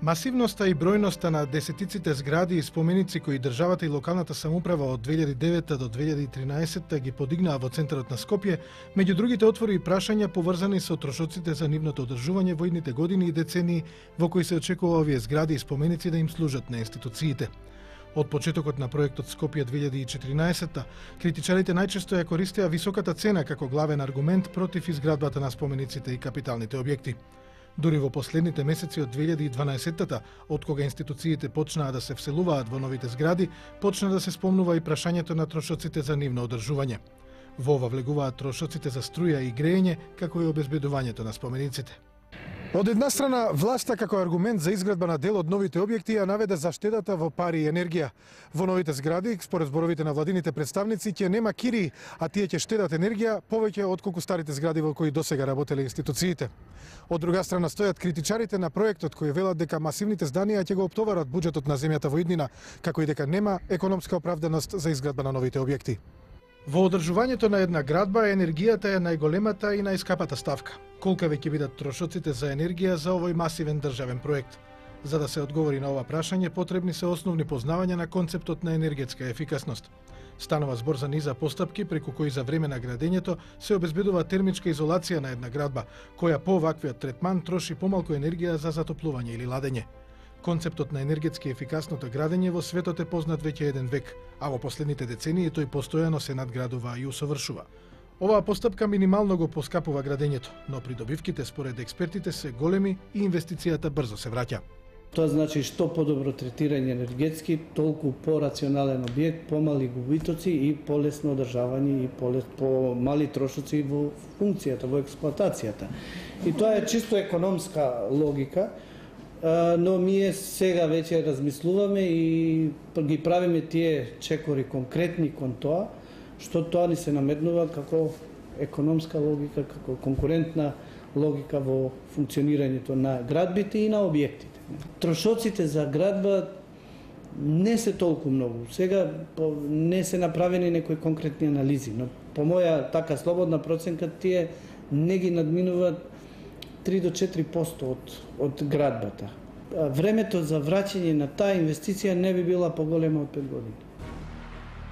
Масивноста и бројноста на десетиците згради и споменици кои државата и локалната самоуправа од 2009 до 2013 ги подигнаа во центарот на Скопје, меѓу другите отвори и прашања поврзани со трошоците за нивното одржување во идните години и децении во кои се очекува овие згради и споменици да им служат на институциите. Од почетокот на проектот Скопје 2014, критичарите најчесто ја користеа високата цена како главен аргумент против изградбата на спомениците и капиталните објекти. Дури во последните месеци од 2012-та, од кога институциите почнаа да се вселуваат во новите згради, почна да се спомнува и прашањето на трошоците за нивно одржување. Во ова влегуваат трошоците за струја и грејење, како и обезбедувањето на спомениците. Од една страна, власта како аргумент за изградба на дел од новите објекти ја наведе за штедата во пари и енергија. Во новите згради, според зборовите на владините представници, ќе нема кирии, а тие ќе штедат енергија повеќе отколку старите згради во кои досега работеле институциите. Од друга страна стојат критичарите на проектот кои велат дека масивните зданија ќе го оптоварат буџетот на земјата во иднина, како и дека нема економска оправданост за изградба на новите објекти. Во одржувањето на една градба енергијата е најголемата и најскапата ставка. Колкави ќе бидат трошоците за енергија за овој масивен државен проект? За да се одговори на ова прашање, потребни се основни познавања на концептот на енергетска ефикасност. Станува збор за низа постапки преку кои за време на градењето се обезбедува термичка изолација на една градба, која по оваквиот третман троши помалку енергија за затоплување или ладење. Концептот на енергетски ефикасното градење во светот е познат веќе еден век, а во последните децении тој постојано се надградува и усовршува. Оваа постапка минимално го поскапува градењето, но придобивките според експертите се големи и инвестицијата брзо се враќа. Тоа значи што подобро третирање енергетски, толку порационален објект, помали губитоци и полесно одржавање и помали трошоци во функцијата, во експлоатацијата. И тоа е чисто економска логика, но ние сега веќе размислуваме и ги правиме тие чекори конкретни кон тоа, што тоа ни се наметнува како економска логика, како конкурентна логика во функционирањето на градбите и на објектите. Трошоците за градба не се толку многу. Сега не се направени некои конкретни анализи, но по моја така слободна проценка тие не ги надминуваат 3 до 4% од градбата. Времето за враќање на таа инвестиција не би била поголема од 5 години.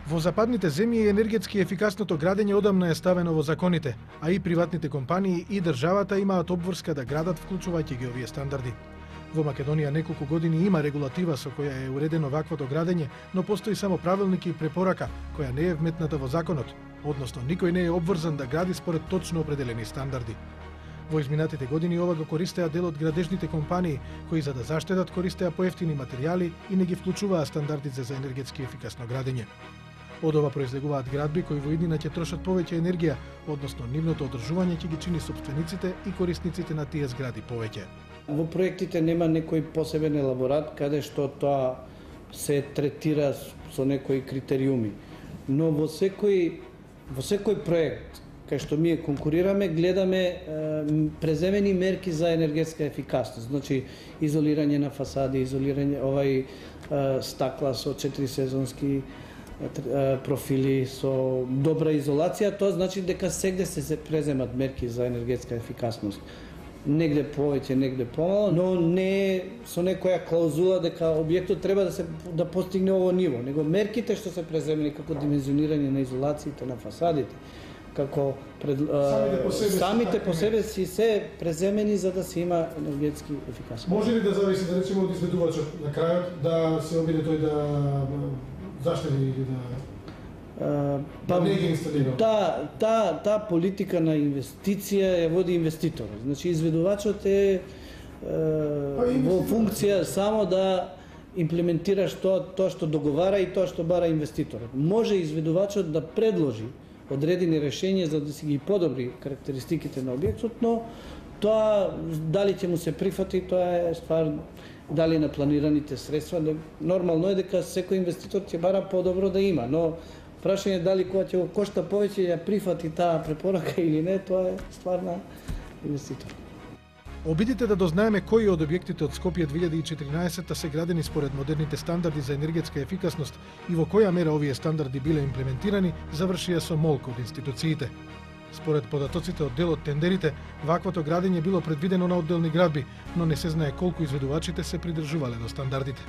Во западните земји енергетски ефикасното градење одамна е ставено во законите, а и приватните компании и државата имаат обврска да градат вклучувајќи ги овие стандарди. Во Македонија неколку години има регулатива со која е уредено ваквото градење, но постои само правилник и препорака која не е вметната во законот, односно никој не е обврзан да гради според точно определени стандарди. Во изминатите години ова го користеа дел од градежните компании, кои за да заштедат користеа поевтини материјали и не ги вклучуваа стандардите за енергетски ефикасно градење. Од ова произлегуваат градби кои во иднина ќе трошат повеќе енергија, односно нивното одржување ќе ги чини сопствениците и корисниците на тие згради повеќе. Во проектите нема некој посебен елаборат каде што тоа се третира со некои критериуми. Но во секој проект кај што ние конкурираме, гледаме преземени мерки за енергетска ефикасност. Значи, изолирање на фасади, изолирање стакла со 4 сезонски профили, со добра изолација. Тоа значи дека сегде се преземат мерки за енергетска ефикасност. Негде повеќе, негде помало, но не со некоја клаузула дека објектот треба да постигне ово ниво, него мерките што се преземени како димензионирање на изолациите на фасадите, како самите по себе си се преземени за да се има енергетски ефикасност. Може ли да зависи, да речеме, од изведувачот на крајот, да се обиде тој да заштеди или да не ги инсталира? Таа политика на инвестиција ја води инвеститорот. Значи, изведувачот е во функција само да имплементираш тоа што договара и тоа што бара инвеститорот. Може изведувачот да предложи одредени решења за да си ги подобри карактеристиките на објектот, но тоа дали ќе му се прифати, тоа е ствар дали на планираните средства. Нормално е дека секој инвеститор ќе бара подобро да има, но Прашање дали кога ќе го кошта повеќе ја прифати таа препорака или не, тоа е ствар на инвеститор. Обидите да дознаеме кои од објектите од Скопје 2014 се градени според модерните стандарди за енергетска ефикасност и во која мера овие стандарди биле имплементирани, завршија со молк од институциите. Според податоците од дел од тендерите, ваквото градење било предвидено на одделни градби, но не се знае колку изведувачите се придржувале до стандардите.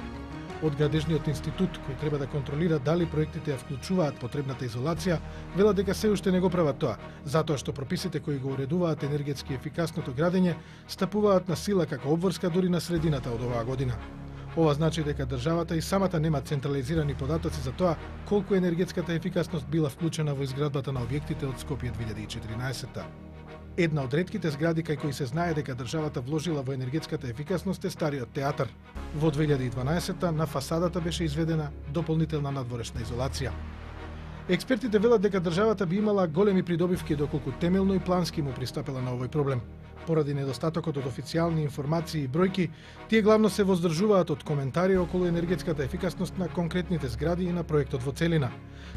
Од градежниот институт, кој треба да контролира дали проектите ја вклучуваат потребната изолација, велат дека се уште не го прават тоа, затоа што прописите кои го уредуваат енергетски ефикасното градење стапуваат на сила како обврска дури на средината од оваа година. Ова значи дека државата и самата нема централизирани податоци за тоа колку енергетската ефикасност била вклучена во изградбата на објектите од Скопје 2014. Една од ретките згради кај кои се знае дека државата вложила во енергетската ефикасност е Стариот театар. Во 2012 на фасадата беше изведена дополнителна надворешна изолација. Експертите велат дека државата би имала големи придобивки доколку темелно и плански му пристапила на овој проблем. Поради недостатокот од официјални информации и бројки, тие главно се воздржуваат од коментари околу енергетската ефикасност на конкретните згради и на проектот во целина.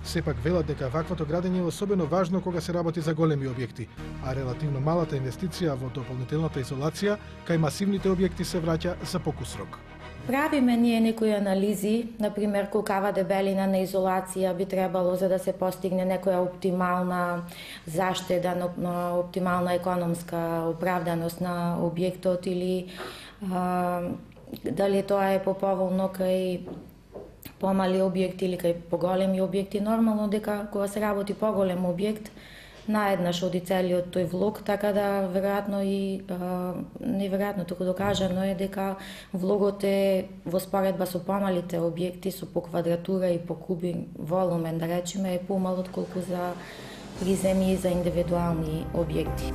Сепак велат дека ваквото градење е особено важно кога се работи за големи објекти, а релативно малата инвестиција во дополнителната изолација кај масивните објекти се враќа за покус рок. Правиме ние некои анализи, например колкава дебелина на изолација би требало за да се постигне некоја оптимална заштеда, оптимална економска оправданост на објектот или дали тоа е поповолно кај помали објекти или кај поголеми објекти. Нормално дека кога се работи поголем објект, наеднаш оди целиот тој влог, така да веројатно и неверојатно туку докажано е дека влогот е во споредба со помалите објекти, со по квадратура и по кубин волумен, да речеме, е помал отколку за приземји за индивидуални објекти.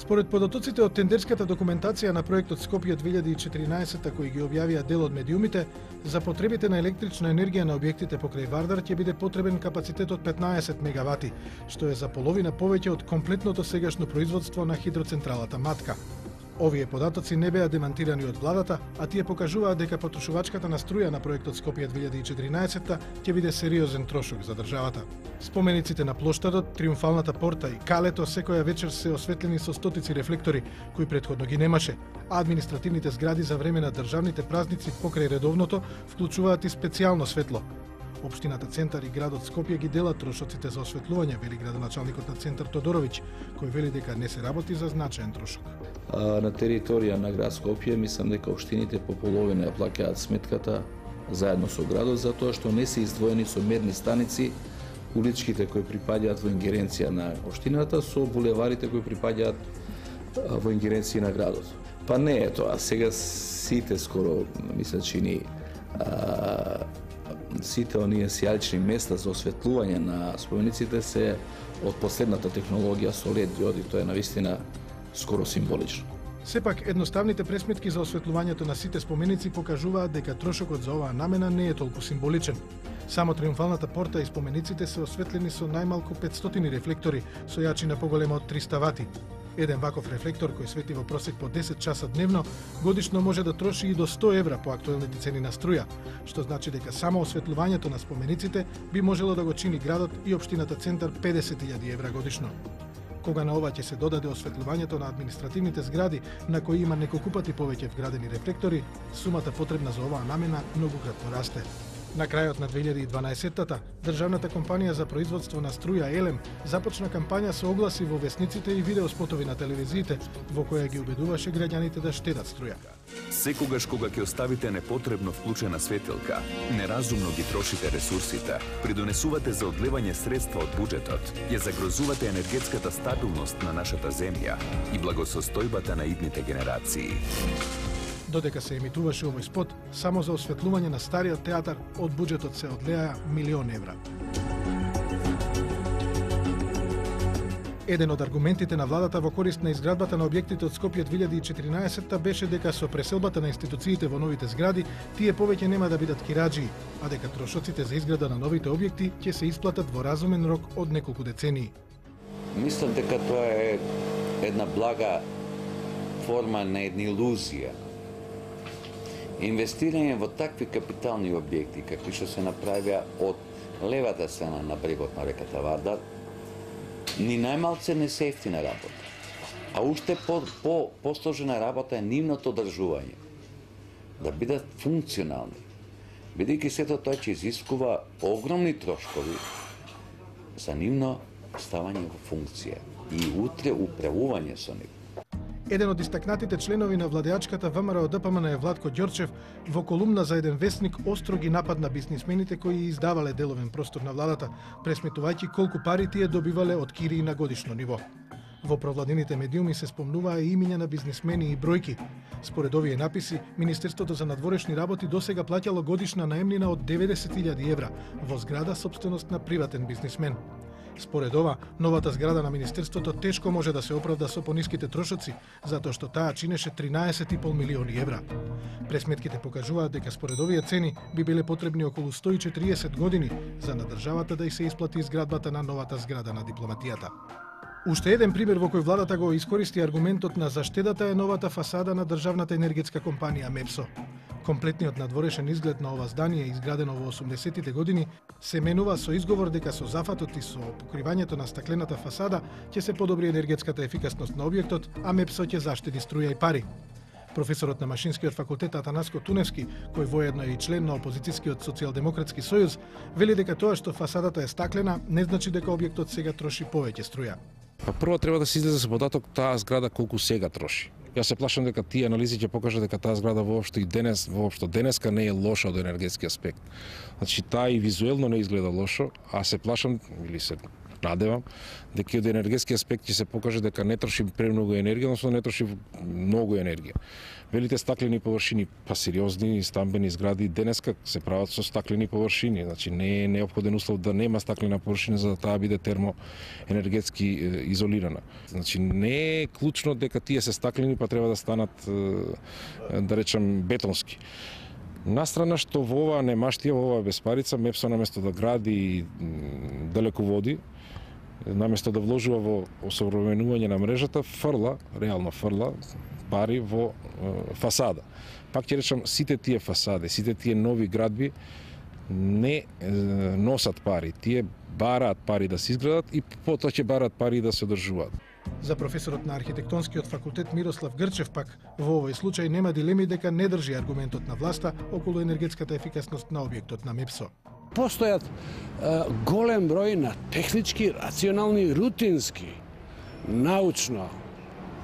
Според податоците од тендерската документација на проектот Скопје 2014 кои ги објавија дел од медиумите, за потребите на електрична енергија на објектите покрај Вардар ќе биде потребен капацитет од 15 мегавати, што е за половина повеќе од комплетното сегашно производство на хидроцентралата Матка. Овие податоци не беа демантирани од владата, а тие покажуваат дека потрошувачката на струја на проектот Скопје 2014 ќе биде сериозен трошок за државата. Спомениците на плоштадот, Триумфалната порта и Калето секоја вечер се осветлени со стотици рефлектори, кои претходно ги немаше, а административните згради за време на државните празници покрај редовното вклучуваат и специјално светло. Општината Центар и градот Скопје ги делат трошоците за осветлување, вели градоначалникот на Центар Тодоровиќ, кој вели дека не се работи за значаен трошок. На територија на град Скопје мислам дека општините по половина ја плаќаат сметката заедно со градот, затоа што не се издвоени со мерни станици уличките кои припаѓаат во ингеренција на општината со булеварите кои припаѓаат во ингеренција на градот. Па не е тоа. Сега сите скоро, мисля, чини сите оние сијалични места за осветлување на спомениците се од последната технологија со LED диоди, тоа е навистина скоро символично. Сепак, едноставните пресметки за осветлувањето на сите споменици покажуваат дека трошокот за оваа намена не е толку символичен. Само Триумфалната порта и спомениците се осветлени со најмалку 500 рефлектори со јачина поголема од 300 вати. Еден ваков рефлектор кој свети во просек по 10 часа дневно, годишно може да троши и до 100 евра по актуелните цени на струја, што значи дека само осветлувањето на спомениците би можело да го чини градот и општината Центар 50.000 евра годишно. Кога на ова ќе се додаде осветлувањето на административните згради, на кои има неколку пати повеќе вградени рефлектори, сумата потребна за оваа намена многократно расте. На крајот на 2012-та, државната компанија за производство на струја Елем започна кампања со огласи во весниците и видеоспотови на телевизиите, во која ги убедуваше граѓаните да штедат струја. Секогаш кога ќе оставите непотребно вклучена светилка, неразумно ги трошите ресурсите, придонесувате за одлевање средства од буџетот, ја загрозувате енергетската стабилност на нашата земја и благосостојбата на идните генерации. Додека се емитуваше овој спот, само за осветлување на Стариот театар од буџетот се одлеа 1.000.000 евра. Еден од аргументите на владата во корист на изградбата на објектите од Скопје 2014 беше дека со преселбата на институциите во новите згради, тие повеќе нема да бидат кираџии, а дека трошоците за изграда на новите објекти ќе се исплатат во разумен рок од неколку децении. Мислам дека тоа е една блага форма на една илузија. Инвестирање во такви капитални објекти, какви што се направија од левата страна на брегот на реката Вардар, ни најмалце не се ефтина работа. А уште посложена работа е нивното одржување. Да бидат функционални. Бидејќи сето тоа ќе изискува огромни трошкови за нивно ставање во функција и утре управување со нив. Еден од истакнатите членови на владеачката ВМРО-ДПМН е Владко Ѓорчев во колумна за еден весник остро ги нападна бизнисмените кои издавале деловен простор на владата, пресметувајќи колку пари тие добивале од кирии на годишно ниво. Во провладените медиуми се спомнуваа и имиња на бизнисмени и бројки. Според овие написи, Министерството за надворешни работи досега плаќало годишна наемнина од 90.000 евра во зграда собственост на приватен бизнисмен. Според ова, новата зграда на Министерството тешко може да се оправда со пониските трошоци, затоа што таа чинеше 13,5 милиони евра. Пресметките покажуваат дека според овие цени би биле потребни околу 140 години за на државата да и се исплати изградбата на новата зграда на дипломатијата. Уште еден пример во кој владата го искористи аргументот на заштедата е новата фасада на државната енергетска компанија МЕПСО. Комплетниот надворешен изглед на ова здание, изградено во 80-тите години, се менува со изговор дека со зафатот и со покривањето на стаклената фасада ќе се подобри енергетската ефикасност на објектот, а МЕПСО ќе заштеди струја и пари. Професорот на Машинскиот факултет Атанаско Туневски, кој воедно е и член на опозицијскиот социјалдемократски сојуз, вели дека тоа што фасадата е стаклена не значи дека објектот сега троши повеќе струја. Прво треба да се излезе со податок таа зграда колку сега троши. Јас се плашам дека тие анализи ќе покажат дека таа зграда воопшто денеска не е лоша од енергетски аспект. Значи таа и визуелно не изгледа лошо, а се плашам или се надевам дека од енергетски аспект ќе се покаже дека не троши премногу енергија, односно не троши многу енергија. Велите стаклени површини, па сериозни стамбени згради денеска се прават со стаклени површини, значи не е неопходен услов да нема стаклена површина за да таа биде термоенергетски изолирана. Значи не е клучно дека тие се стаклени па треба да станат да речам бетонски. Настрана што во оваа немаштија, во оваа беспарица, МЕПСО наместо да гради далеководи, наместо да вложува во осовременување на мрежата, реално фрла пари во фасада. Пак ќе речам, сите тие фасади, сите тие нови градби не носат пари. Тие бараат пари да се изградат и потоа ќе бараат пари да се одржуваат. За професорот на архитектонскиот факултет Мирослав Грчев пак, во овој случај нема дилеми дека не држи аргументот на власта околу енергетската ефикасност на објектот на МЕПСО. Постојат голем број на технички, рационални, рутински, научно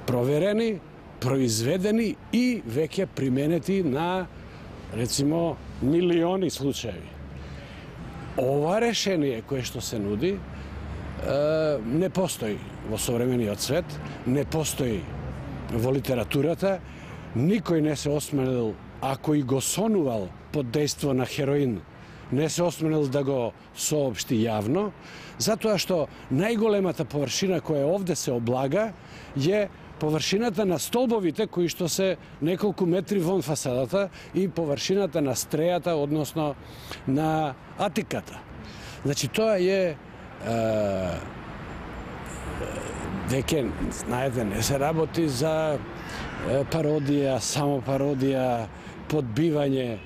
проверени, произведени и веќе применети на, рецимо, милиони случаи. Ова решение кое што се нуди не постои во современиот свет, не постои во литературата, никој не се осмелил, ако и го сонувал под дејство на хероин, не се осмелил да го соопшти јавно, затоа што најголемата површина која овде се облага е површината на столбовите кои што се неколку метри вон фасадата и површината на стрејата, односно на атиката. Значи тоа е веќе, знаете, не се работи за пародија, само пародија, подбивање.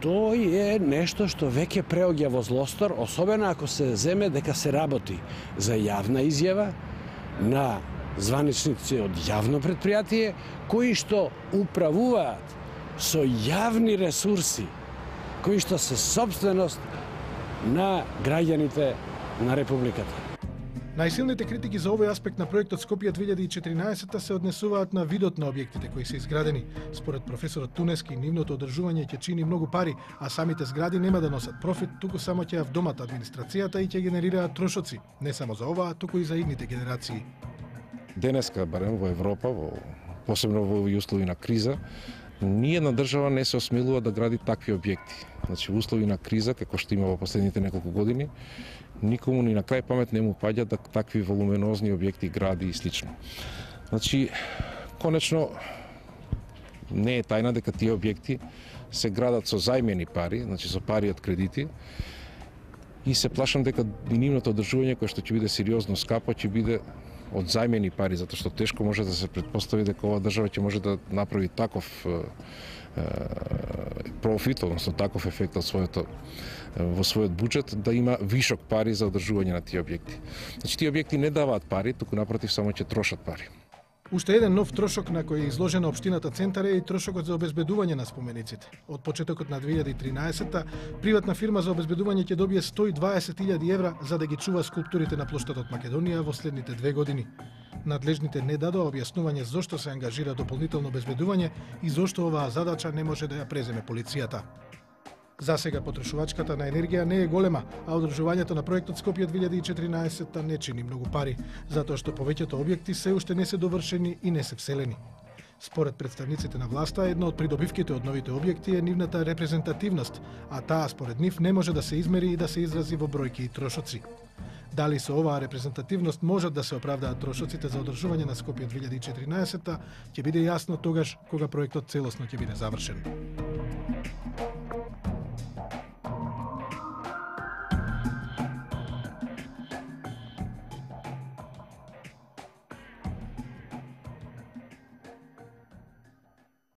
Тоа е нешто што веќе преоѓа во злостор, особено ако се земе дека се работи за јавна изјава на званичници од јавно предпријатие, кои што управуваат со јавни ресурси, кои што се собственост на граѓаните на Републиката. Најсилните критики за овој аспект на проектот Скопје 2014 се однесуваат на видот на објектите кои се изградени. Според професорот Туневски, нивното одржување ќе чини многу пари, а самите згради нема да носат профит, туку само ќе ја вдомат администрацијата и ќе генерираат трошоци, не само за оваа, туку и за идните генерации. Денеска, барем во Европа, посебно во овие услови на криза, ниедна држава не се осмелува да гради такви објекти. Значи, во услови на криза, како што има во последните неколку години, никому ни на крај памет не му паѓа да такви волуменозни објекти гради и слично. Значи, конечно, не е тајна дека тие објекти се градат со зајмени пари, значи со пари од кредити, и се плашам дека нивното одржување, кое што ќе биде сериозно скапо, ќе биде од зајмени пари, затоа што тешко може да се претпостави дека ова држава ќе може да направи таков профит, односно таков ефект од во својот буџет, да има вишок пари за одржување на тие објекти. Значи, тие објекти не даваат пари, туку напротив само ќе трошат пари. Уште еден нов трошок на кој е изложена општината Центар е и трошокот за обезбедување на спомениците. Од почетокот на 2013-та, приватна фирма за обезбедување ќе добие 120.000 евра за да ги чува скулптурите на плоштадот Македонија во следните 2 години. Надлежните не дадоа објаснување зошто се ангажира дополнително обезбедување и зошто оваа задача не може да ја преземе полицијата. За сега потрошувачката на енергија не е голема, а одржувањето на проектот Скопје 2014 не чини многу пари, затоа што повеќето објекти се уште не се довршени и не се вселени. Според представниците на власта, една од придобивките од новите објекти е нивната репрезентативност, а таа според нив не може да се измери и да се изрази во бројки и трошоци. Дали со оваа репрезентативност можат да се оправдаат трошоците за одржување на Скопје 2014 ќе биде јасно тогаш кога проектот целосно ќе биде завршен.